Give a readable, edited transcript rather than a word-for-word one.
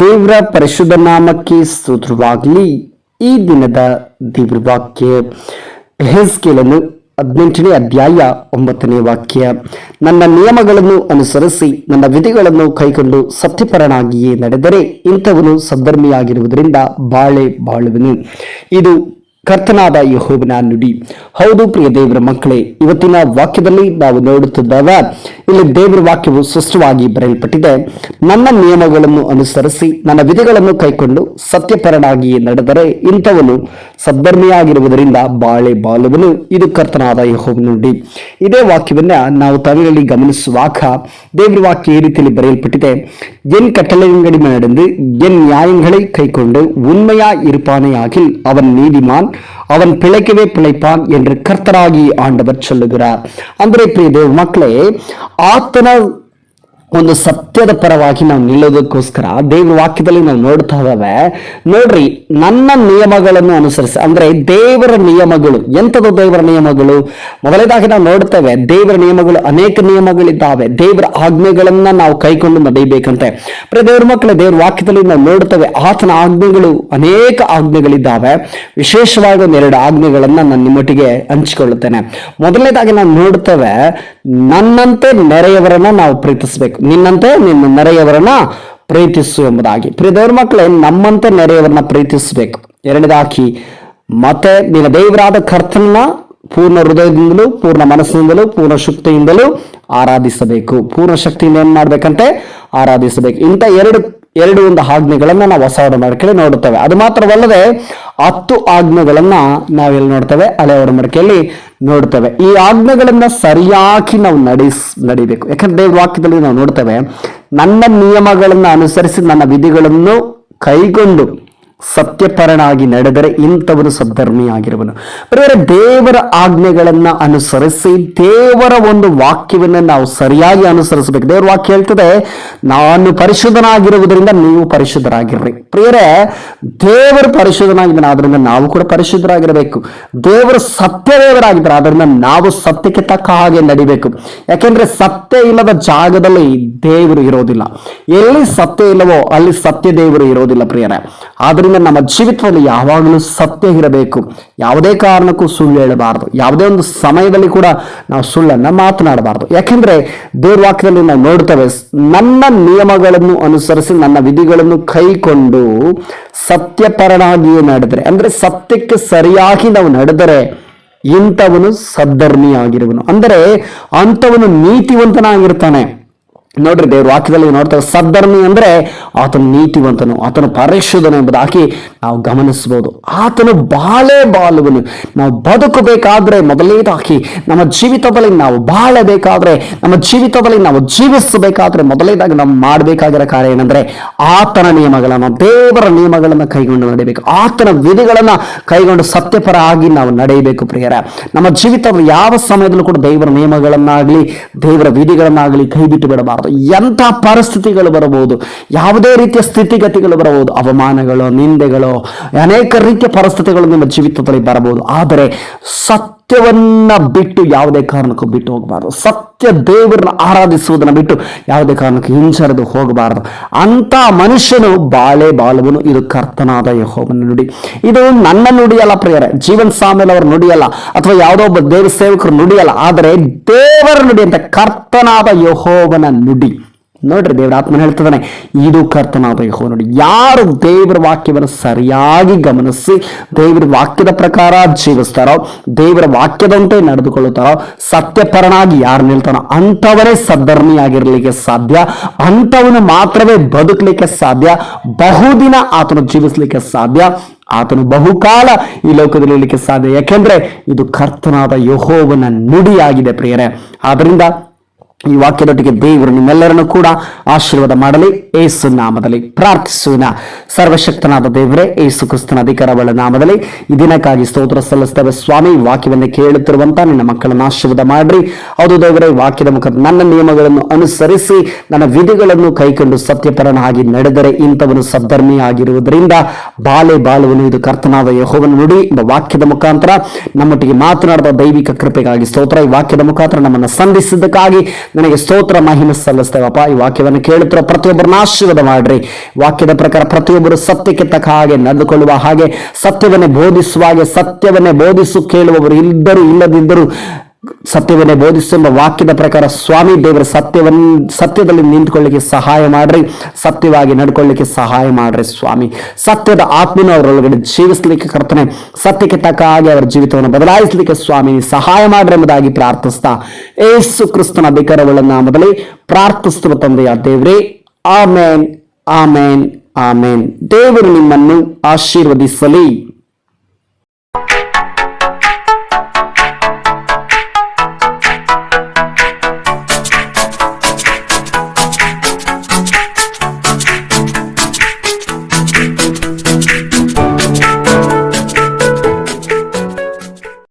ದೇವರ ಪರಿಶುದ್ಧ ನಾಮಕ್ಕೆ ಸ್ತೋತ್ರವಾಗಲಿ. ಈ ದಿನದ ದೇವರ ವಾಕ್ಯ ಯೆಹೆಜ್ಕೇಲನು 18ನೇ ಅಧ್ಯಾಯ 9ನೇ ವಾಕ್ಯ. ನನ್ನ ನಿಯಮಗಳನ್ನು ಅನುಸರಿಸಿ ನನ್ನ ವಿಧಿಗಳನ್ನು ಕೈಕೊಂಡು ಸತ್ಯಪರನಾಗಿಯೇ ನಡೆದರೆ ಇಂಥವನು ಸದ್ಧರ್ಮಿಯಾಗಿರುವುದರಿಂದ ಬಾಳುವನು. ಇದು ಕರ್ತನಾದ ಯೆಹೋವನ ನುಡಿ. ಹೌದು ಪ್ರಿಯ ದೇವರ ಮಕ್ಕಳೇ, ಇವತ್ತಿನ ವಾಕ್ಯದಲ್ಲಿ ನಾವು ನೋಡುತ್ತಿದ್ದಾಗ ಇಲ್ಲಿ ದೇವರ ವಾಕ್ಯವು ಸ್ಪಷ್ಟವಾಗಿ ಬರೆಯಲ್ಪಟ್ಟಿದೆ. ನನ್ನ ನಿಯಮಗಳನ್ನು ಅನುಸರಿಸಿ ನನ್ನ ವಿಧಿಗಳನ್ನು ಕೈಕೊಂಡು ಸತ್ಯಪರನಾಗಿ ನಡೆದರೆ ಇಂಥವನು ಸದ್ಧರ್ಮಿಯಾಗಿರುವುದರಿಂದ ಬಾಳುವನು. ಇದು ಕರ್ತನಾದ ಯೆಹೋವನ ನುಡಿ. ಇದೇ ವಾಕ್ಯವನ್ನ ನಾವು ತಮಿಳಲ್ಲಿ ಗಮನಿಸುವಾಗ ದೇವರ ವಾಕ್ಯ ಈ ರೀತಿಯಲ್ಲಿ ಬರೆಯಲ್ಪಟ್ಟಿದೆ. என் கட்டளைகளின்படி நடந்து என் நியாயங்களை கைக்கொண்டு உண்மையா இருப்பானேயாகில் அவன் நீதிமான், அவன் பிழைக்கவே பிழைப்பான் என்று கர்த்தராகி ஆண்டவர் சொல்லுகிறார். ಅಂದ್ರೆ ಪ್ರಿಯ ದೇವ ಮಕ್ಕಳೇ, ಆತನ ಒಂದು ಸತ್ಯದ ಪರವಾಗಿ ನಾವು ನಿಲ್ಲೋದಕ್ಕೋಸ್ಕರ ದೇವ್ರ ವಾಕ್ಯದಲ್ಲಿ ನಾವು ನೋಡ್ತಾ ಇದ್ದಾವೆ. ನೋಡ್ರಿ, ನನ್ನ ನಿಯಮಗಳನ್ನು ಅನುಸರಿಸಿ ಅಂದ್ರೆ ದೇವರ ನಿಯಮಗಳು. ಎಂಥದ್ದು ದೇವರ ನಿಯಮಗಳು? ಮೊದಲನೇದಾಗಿ ನಾವು ನೋಡ್ತೇವೆ, ದೇವರ ನಿಯಮಗಳು ಅನೇಕ ನಿಯಮಗಳಿದ್ದಾವೆ. ದೇವರ ಆಜ್ಞೆಗಳನ್ನ ನಾವು ಕೈಕೊಂಡು ನಡೆಯಬೇಕಂತೆ. ದೇವ್ರ ಮಕ್ಕಳೇ, ದೇವ್ರ ವಾಕ್ಯದಲ್ಲಿ ನಾವು ನೋಡ್ತೇವೆ ಆತನ ಆಜ್ಞೆಗಳು ಅನೇಕ ಆಜ್ಞೆಗಳಿದ್ದಾವೆ. ವಿಶೇಷವಾಗಿ ಒಂದೆರಡು ಆಜ್ಞೆಗಳನ್ನ ನಾನು ನಿಮ್ಮೊಟ್ಟಿಗೆ ಹಂಚಿಕೊಳ್ಳುತ್ತೇನೆ. ಮೊದಲನೇದಾಗಿ ನಾವು ನೋಡ್ತೇವೆ, ನನ್ನಂತೆ ನೆರೆಯವರನ್ನ ನಾವು ಪ್ರೀತಿಸಬೇಕು. ನಿನ್ನಂತೆ ನಿನ್ನ ನೆರೆಯವರನ್ನ ಪ್ರೀತಿಸು ಎಂಬುದಾಗಿ. ಪ್ರಿಯ ದೇವರ ಮಕ್ಕಳೇ, ನಮ್ಮಂತೆ ನೆರೆಯವರನ್ನ ಪ್ರೀತಿಸಬೇಕು. ಎರಡನೇದಾಗಿ ಮತ್ತೆ ನಿನ್ನ ದೇವರಾದ ಕರ್ತನನ್ನ ಪೂರ್ಣ ಹೃದಯದಿಂದಲೂ, ಪೂರ್ಣ ಮನಸ್ಸಿನಿಂದಲೂ, ಪೂರ್ಣ ಶಕ್ತಿಯಿಂದಲೂ ಆರಾಧಿಸಬೇಕು. ಪೂರ್ಣ ಶಕ್ತಿಯಿಂದ ಏನ್ ಮಾಡ್ಬೇಕಂತೆ? ಆರಾಧಿಸಬೇಕು. ಇಂಥ ಎರಡು ಒಂದು ಆಜ್ಞೆಗಳನ್ನ ನಾವು ಹೊಸ ಒಡಂಬಡಿಕೆಯಲ್ಲಿ ನೋಡುತ್ತೇವೆ. ಅದು ಮಾತ್ರವಲ್ಲದೆ 10 ಆಜ್ಞೆಗಳನ್ನ ನಾವೆಲ್ಲಿ ನೋಡ್ತೇವೆ? ಹಳೆ ಒಡಂಬಡಿಕೆಯಲ್ಲಿ ನೋಡ್ತೇವೆ. ಈ ಆಜ್ಞೆಗಳನ್ನ ಸರಿಯಾಗಿ ನಾವು ನಡಿಬೇಕು. ಯಾಕಂದ್ರೆ ದೇವ್ರ ವಾಕ್ಯದಲ್ಲಿ ನಾವು ನೋಡ್ತೇವೆ, ನನ್ನ ನಿಯಮಗಳನ್ನ ಅನುಸರಿಸಿ ನನ್ನ ವಿಧಿಗಳನ್ನು ಕೈಗೊಂಡು ಸತ್ಯಪರನಾಗಿ ನಡೆದರೆ ಇಂಥವನು ಸದ್ಧರ್ಮಿಯಾಗಿರುವನು. ದೇವರ ಆಜ್ಞೆಗಳನ್ನ ಅನುಸರಿಸಿ ದೇವರ ಒಂದು ವಾಕ್ಯವನ್ನ ನಾವು ಸರಿಯಾಗಿ ಅನುಸರಿಸಬೇಕು. ದೇವರ ವಾಕ್ಯ ಹೇಳ್ತದೆ, ನಾನು ಪರಿಶುದ್ಧನಾಗಿರುವುದರಿಂದ ನೀವು ಪರಿಶುದ್ಧರಾಗಿರ್ರಿ. ಪ್ರಿಯರೇ, ದೇವರು ಪರಿಶುದ್ಧನಾಗಿದ್ದಾನೆ, ಆದ್ರಿಂದ ನಾವು ಕೂಡ ಪರಿಶುದ್ಧರಾಗಿರಬೇಕು. ದೇವರು ಸತ್ಯದೇವರಾಗಿದ್ದಾರೆ, ಆದ್ರಿಂದ ನಾವು ಸತ್ಯಕ್ಕೆ ತಕ್ಕ ಹಾಗೆ ನಡಿಬೇಕು. ಯಾಕೆಂದ್ರೆ ಸತ್ಯ ಇಲ್ಲದ ಜಾಗದಲ್ಲಿ ದೇವರು ಇರೋದಿಲ್ಲ. ಎಲ್ಲಿ ಸತ್ಯ ಇಲ್ಲವೋ ಅಲ್ಲಿ ಸತ್ಯ ದೇವರು ಇರೋದಿಲ್ಲ ಪ್ರಿಯರೇ. ಆದ್ರಿಂದ ನಮ್ಮ ಜೀವಿತದಲ್ಲಿ ಯಾವಾಗಲೂ ಸತ್ಯ ಇರಬೇಕು. ಯಾವುದೇ ಕಾರಣಕ್ಕೂ ಸುಳ್ಳು ಹೇಳಬಾರದು. ಯಾವುದೇ ಒಂದು ಸಮಯದಲ್ಲಿ ಕೂಡ ನಾವು ಸುಳ್ಳನ್ನ ಮಾತನಾಡಬಾರದು. ಯಾಕೆಂದ್ರೆ ದೇವ್ರ ವಾಕ್ಯದಲ್ಲಿ ನಾವು ನೋಡ್ತೇವೆ, ನನ್ನ ನಿಯಮಗಳನ್ನು ಅನುಸರಿಸಿ ನನ್ನ ವಿಧಿಗಳನ್ನು ಕೈಕೊಂಡು ಸತ್ಯಪರನಾಗಿಯೇ ನಡೆದರೆ, ಅಂದ್ರೆ ಸತ್ಯಕ್ಕೆ ಸರಿಯಾಗಿ ನಾವು ನಡೆದರೆ ಇಂಥವನು ಸದ್ಧರ್ಮಿಯಾಗಿರುವನು. ಅಂದರೆ ಅಂಥವನು ನೀತಿವಂತನಾಗಿರ್ತಾನೆ. ನೋಡ್ರಿ, ದೇವ್ರ ವಾಕ್ಯದಲ್ಲಿ ನೋಡ್ತೇವೆ, ಸದ್ಧರ್ಮಿ ಅಂದ್ರೆ ಆತನು ನೀತಿವಂತನು, ಆತನು ಪರಿಶುದ್ಧನು ಎಂಬುದಾಗಿ ನಾವು ಗಮನಿಸಬಹುದು. ಆತನು ಬಾಳುವನು. ನಾವು ಬದುಕಬೇಕಾದ್ರೆ ಮೊದಲನೇದಾಗಿ ನಮ್ಮ ಜೀವಿತದಲ್ಲಿ ನಾವು ಬಾಳಬೇಕಾದ್ರೆ, ನಮ್ಮ ಜೀವಿತದಲ್ಲಿ ನಾವು ಜೀವಿಸಬೇಕಾದ್ರೆ ಮೊದಲನೇದಾಗಿ ನಾವು ಮಾಡಬೇಕಾಗಿರೋ ಕಾರ್ಯ ಏನಂದ್ರೆ ಆತನ ನಿಯಮಗಳನ್ನ, ದೇವರ ನಿಯಮಗಳನ್ನ ಕೈಗೊಂಡು ನಡೆಯಬೇಕು. ಆತನ ವಿಧಿಗಳನ್ನ ಕೈಗೊಂಡು ಸತ್ಯಪರ ಆಗಿ ನಾವು ನಡೆಯಬೇಕು. ಪ್ರಿಯರ, ನಮ್ಮ ಜೀವಿತದಲ್ಲಿ ಯಾವ ಸಮಯದಲ್ಲೂ ಕೂಡ ದೇವರ ನಿಯಮಗಳನ್ನಾಗ್ಲಿ ದೇವರ ವಿಧಿಗಳನ್ನಾಗ್ಲಿ ಕೈ ಬಿಟ್ಟು ಬಿಡಬಾರದು. ಎಂಥ ಪರಿಸ್ಥಿತಿಗಳು ಬರಬಹುದು, ಯಾವುದೇ ರೀತಿಯ ಸ್ಥಿತಿಗತಿಗಳು ಬರಬಹುದು, ಅವಮಾನಗಳು, ನಿಂದೆಗಳು, ಅನೇಕ ರೀತಿಯ ಪರಿಸ್ಥಿತಿಗಳು ನಿಮ್ಮ ಜೀವಿತದಲ್ಲಿ ಬರಬಹುದು. ಆದರೆ ಸತ್ಯವನ್ನ ಬಿಟ್ಟು ಯಾವುದೇ ಕಾರಣಕ್ಕೂ ಬಿಟ್ಟು ಹೋಗಬಾರದು. ಸತ್ಯ ದೇವರನ್ನ ಆರಾಧಿಸುವುದನ್ನ ಬಿಟ್ಟು ಯಾವುದೇ ಕಾರಣಕ್ಕೂ ಹಿಂಸರಿದು ಹೋಗಬಾರದು. ಅಂತ ಮನುಷ್ಯನು ಬಾಳುವನು. ಇದು ಕರ್ತನಾದ ಯೆಹೋವನ ನುಡಿ. ಇದು ನನ್ನ ನುಡಿಯಲ್ಲ ಪ್ರಿಯರೇ, ಜೀವನ್ ಸಾಮೇಲ್ ಅವರ ನುಡಿಯಲ್ಲ, ಅಥವಾ ಯಾವುದೋ ಒಬ್ಬ ದೇವ ಸೇವಕರು ನುಡಿಯಲ್ಲ, ಆದರೆ ದೇವರ ನುಡಿ ಅಂತ ಕರ್ತನಾದ ಯೆಹೋವನ ನುಡಿ. ನೋಡ್ರಿ, ದೇವರ ಆತ್ಮನ ಹೇಳ್ತಿದ್ದಾನೆ, ಇದು ಕರ್ತನಾದ ಯೆಹೋವನ ನುಡಿ. ಯಾರು ದೇವರ ವಾಕ್ಯವನ್ನು ಸರಿಯಾಗಿ ಗಮನಿಸಿ ದೇವರ ವಾಕ್ಯದ ಪ್ರಕಾರ ಜೀವಿಸ್ತಾರೋ, ದೇವರ ವಾಕ್ಯದಂತೆ ನಡೆದುಕೊಳ್ಳುತ್ತಾರೋ, ಸತ್ಯಪರನಾಗಿ ಯಾರು ನಿಲ್ತಾನೋ ಅಂಥವರೇ ಸದ್ಧರ್ಮಿಯಾಗಿರ್ಲಿಕ್ಕೆ ಸಾಧ್ಯ. ಅಂಥವನು ಮಾತ್ರವೇ ಬದುಕಲಿಕ್ಕೆ ಸಾಧ್ಯ. ಬಹುದಿನ ಆತನು ಜೀವಿಸಲಿಕ್ಕೆ ಸಾಧ್ಯ. ಆತನು ಬಹುಕಾಲ ಈ ಲೋಕದಲ್ಲಿ ಇರಲಿಕ್ಕೆ ಸಾಧ್ಯ. ಯಾಕೆಂದ್ರೆ ಇದು ಕರ್ತನಾದ ಯೆಹೋವನ ನುಡಿಯಾಗಿದೆ ಪ್ರಿಯರೇ. ಆದ್ರಿಂದ ಈ ವಾಕ್ಯದೊಟ್ಟಿಗೆ ದೇವರು ನಿಮ್ಮೆಲ್ಲರನ್ನು ಕೂಡ ಆಶೀರ್ವಾದ ಮಾಡಲಿ. ಏಸು ನಾಮದಲ್ಲಿ ಪ್ರಾರ್ಥಿಸೋಣ. ಸರ್ವಶಕ್ತನಾದ ದೇವರೇ, ಏಸು ಕ್ರಿಸ್ತನ ಅಧಿಕಾರಗಳ ನಾಮದಲ್ಲಿ ಈ ದಿನಕ್ಕಾಗಿ ಸ್ತೋತ್ರ ಸಲ್ಲಿಸ್ತೇವೆ ಸ್ವಾಮಿ. ವಾಕ್ಯವನ್ನು ಕೇಳುತ್ತಿರುವಂತ ನಿನ್ನ ಮಕ್ಕಳನ್ನು ಆಶೀರ್ವಾದ ಮಾಡ್ರಿ. ಹೌದು ದೇವರೇ, ವಾಕ್ಯದ ಮುಖ ನನ್ನ ನಿಯಮಗಳನ್ನು ಅನುಸರಿಸಿ ನನ್ನ ವಿಧಿಗಳನ್ನು ಕೈಕೊಂಡು ಸತ್ಯಪರನಾಗಿ ನಡೆದರೆ ಇಂಥವನು ಸದ್ಧರ್ಮಿ ಆಗಿರುವುದರಿಂದ ಬಾಳುವನು. ಇದು ಕರ್ತನಾದ ಯೆಹೋವನ ನುಡಿ ಎಂಬ ವಾಕ್ಯದ ಮುಖಾಂತರ ನಮ್ಮೊಟ್ಟಿಗೆ ಮಾತನಾಡಿದ ದೈವಿಕ ಕೃಪೆಗಾಗಿ ಸ್ತೋತ್ರ. ಈ ವಾಕ್ಯದ ಮುಖಾಂತರ ನಮ್ಮನ್ನು ಸಂಧಿಸಿದ್ದಕ್ಕಾಗಿ ನನಗೆ ಸ್ತೋತ್ರ ಮಹಿಮೆ ಸಲ್ಲಿಸ್ತೇವಪ್ಪ. ಈ ವಾಕ್ಯವನ್ನು ಕೇಳುತ್ತಿರೋ ಪ್ರತಿಯೊಬ್ಬರನ್ನ ಆಶೀರ್ವಾದ ಮಾಡ್ರಿ. ವಾಕ್ಯದ ಪ್ರಕಾರ ಪ್ರತಿಯೊಬ್ಬರು ಸತ್ಯಕ್ಕೆ ತಕ್ಕ ಹಾಗೆ ನಡೆದುಕೊಳ್ಳುವ ಹಾಗೆ, ಸತ್ಯವನ್ನೇ ಬೋಧಿಸುವ ಹಾಗೆ, ಸತ್ಯವನ್ನೇ ಬೋಧಿಸು ಕೇಳುವವರು ಇದ್ದರು ಇಲ್ಲದಿದ್ದರು ಸತ್ಯವನ್ನೇ ಬೋಧಿಸುವ ವಾಕ್ಯದ ಪ್ರಕಾರ ಸ್ವಾಮಿ ದೇವರ ಸತ್ಯದಲ್ಲಿ ನಿಂತುಕೊಳ್ಳಿಕ್ಕೆ ಸಹಾಯ ಮಾಡ್ರಿ. ಸತ್ಯವಾಗಿ ನಡ್ಕೊಳ್ಳಿಕ್ಕೆ ಸಹಾಯ ಮಾಡ್ರಿ ಸ್ವಾಮಿ. ಸತ್ಯದ ಆತ್ಮನ ಅವರೊಳಗಡೆ ಜೀವಿಸಲಿಕ್ಕೆ ಕರ್ತನೆ, ಸತ್ಯಕ್ಕೆ ತಕ್ಕ ಹಾಗೆ ಅವರ ಜೀವಿತವನ್ನು ಬದಲಾಯಿಸಲಿಕ್ಕೆ ಸ್ವಾಮಿ ಸಹಾಯ ಮಾಡ್ರಿ ಎಂಬುದಾಗಿ ಪ್ರಾರ್ಥಿಸ್ತಾ ಯೇಸು ಕ್ರಿಸ್ತನ ಅಧಿಕಾರವುಳ್ಳ ನಾಮದಲ್ಲಿ ಪ್ರಾರ್ಥಿಸುವ ತಂದೆಯ ದೇವರೇ, ಆಮೇನ್, ಆಮೇನ್, ಆಮೇನ್. ದೇವರು ನಿಮ್ಮನ್ನು ಆಶೀರ್ವದಿಸಲಿ.